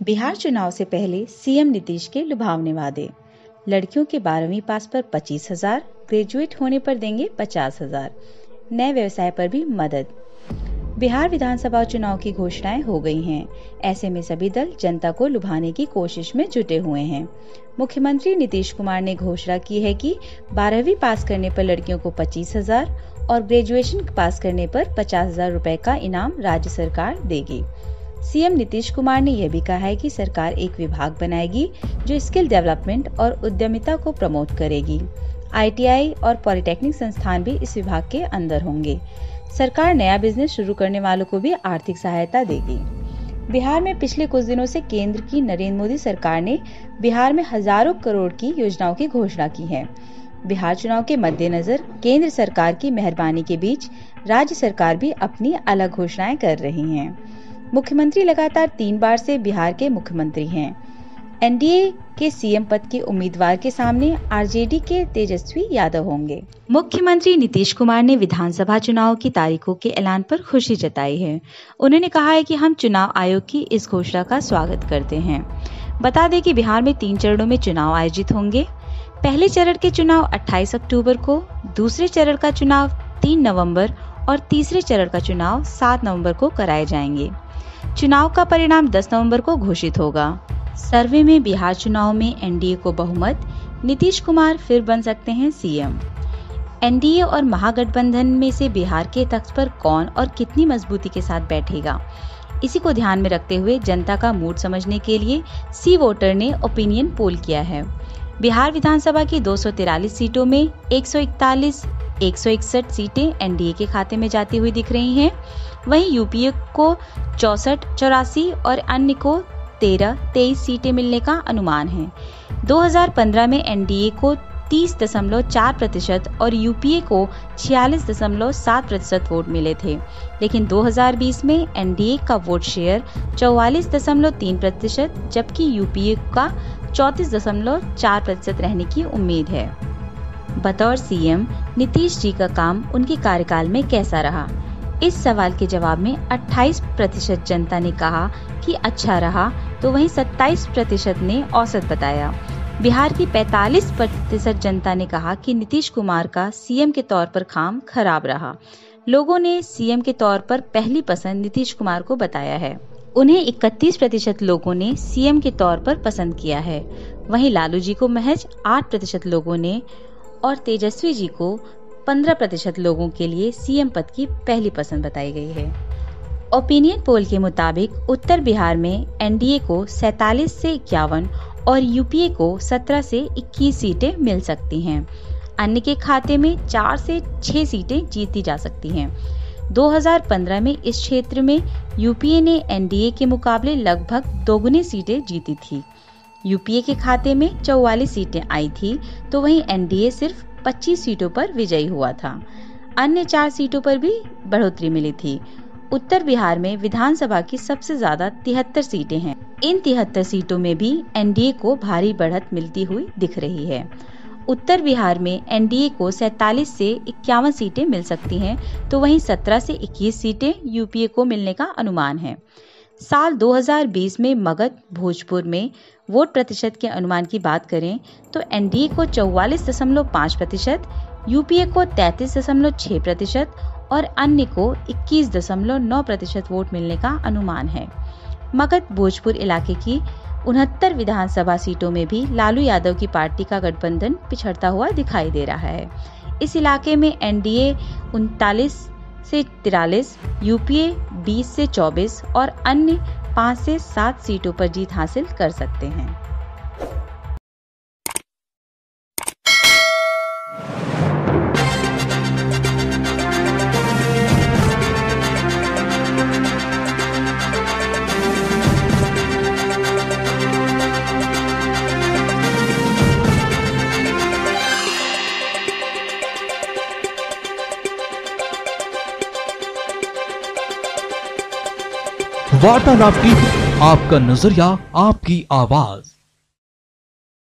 बिहार चुनाव से पहले सीएम नीतीश के लुभावने वादे। लड़कियों के 12वीं पास पर 25,000, ग्रेजुएट होने पर देंगे 50,000। नए व्यवसाय पर भी मदद। बिहार विधानसभा चुनाव की घोषणाएं हो गई हैं। ऐसे में सभी दल जनता को लुभाने की कोशिश में जुटे हुए हैं। मुख्यमंत्री नीतीश कुमार ने घोषणा की है कि 12वीं पास करने पर लड़कियों को 25,000 और ग्रेजुएशन पास करने पर 50,000 रुपए का इनाम राज्य सरकार देगी। सीएम नीतीश कुमार ने यह भी कहा है कि सरकार एक विभाग बनाएगी जो स्किल डेवलपमेंट और उद्यमिता को प्रमोट करेगी। आईटीआई और पॉलिटेक्निक संस्थान भी इस विभाग के अंदर होंगे। सरकार नया बिजनेस शुरू करने वालों को भी आर्थिक सहायता देगी। बिहार में पिछले कुछ दिनों से केंद्र की नरेंद्र मोदी सरकार ने बिहार में हजारों करोड़ की योजनाओं की घोषणा की है। बिहार चुनाव के मद्देनजर केंद्र सरकार की मेहरबानी के बीच राज्य सरकार भी अपनी अलग घोषणाएं कर रही है। मुख्यमंत्री लगातार 3 बार से बिहार के मुख्यमंत्री हैं। एनडीए के सीएम पद के उम्मीदवार के सामने आरजेडी के तेजस्वी यादव होंगे। मुख्यमंत्री नीतीश कुमार ने विधानसभा चुनाव की तारीखों के ऐलान पर खुशी जताई है। उन्होंने कहा है कि हम चुनाव आयोग की इस घोषणा का स्वागत करते हैं। बता दें कि बिहार में 3 चरणों में चुनाव आयोजित होंगे। पहले चरण के चुनाव 28 अक्टूबर को, दूसरे चरण का चुनाव 3 नवंबर और तीसरे चरण का चुनाव 7 नवंबर को कराए जाएंगे। चुनाव का परिणाम 10 नवंबर को घोषित होगा। सर्वे में बिहार चुनाव में एनडीए को बहुमत, नीतीश कुमार फिर बन सकते हैं सीएम। एनडीए और महागठबंधन में से बिहार के तख्त पर कौन और कितनी मजबूती के साथ बैठेगा, इसी को ध्यान में रखते हुए जनता का मूड समझने के लिए सी वोटर ने ओपिनियन पोल किया है। बिहार विधानसभा की 243 सीटों में 141, 161 सीटें एनडीए के खाते में जाती हुई दिख रही हैं। वहीं यूपीए को 64, 84 और अन्य को 13, 23 सीटें मिलने का अनुमान है। 2015 में एनडीए को 30.4% और यूपीए को 46.7% वोट मिले थे, लेकिन 2020 में एनडीए का वोट शेयर 44.3%, जबकि यूपीए का 34.4% रहने की उम्मीद है। बतौर सीएम नीतीश जी का काम उनके कार्यकाल में कैसा रहा? इस सवाल के जवाब में 28% जनता ने कहा कि अच्छा रहा, तो वहीं 27% ने औसत बताया। बिहार की 45% जनता ने कहा कि नीतीश कुमार का सीएम के तौर पर काम खराब रहा। लोगों ने सीएम के तौर पर पहली पसंद नीतीश कुमार को बताया है। उन्हें 31% लोगों ने सीएम के तौर पर पसंद किया है। वहीं लालू जी को महज 8% लोगों ने और तेजस्वी जी को 15% लोगों के लिए सीएम पद की पहली पसंद बताई गई है। ओपिनियन पोल के मुताबिक उत्तर बिहार में एनडीए को 47 से 51 और यूपीए को 17 से 21 सीटें मिल सकती हैं। अन्य के खाते में 4 से 6 सीटें जीती जा सकती हैं। 2015 में इस क्षेत्र में यूपीए ने एनडीए के मुकाबले लगभग दोगुनी सीटें जीती थी। यूपीए के खाते में 44 सीटें आई थी, तो वहीं एनडीए सिर्फ 25 सीटों पर विजयी हुआ था। अन्य 4 सीटों पर भी बढ़ोतरी मिली थी। उत्तर बिहार में विधानसभा की सबसे ज्यादा 73 सीटें हैं। इन 73 सीटों में भी एनडीए को भारी बढ़त मिलती हुई दिख रही है। उत्तर बिहार में एनडीए को 47 से 51 सीटें मिल सकती हैं, तो वहीं 17 से 21 सीटें यूपीए को मिलने का अनुमान है। साल 2020 में मगध, भोजपुर में वोट प्रतिशत के अनुमान की बात करें तो एनडीए को 44.5%, यूपीए को 33.6% और अन्य को 21.9% वोट मिलने का अनुमान है। मगध भोजपुर इलाके की 69 विधानसभा सीटों में भी लालू यादव की पार्टी का गठबंधन पिछड़ता हुआ दिखाई दे रहा है। इस इलाके में एनडीए 39 से 43, यूपीए 20 से 24 और अन्य 5 से 7 सीटों पर जीत हासिल कर सकते हैं। वार्तालाप की आपका नजरिया, आपकी आवाज।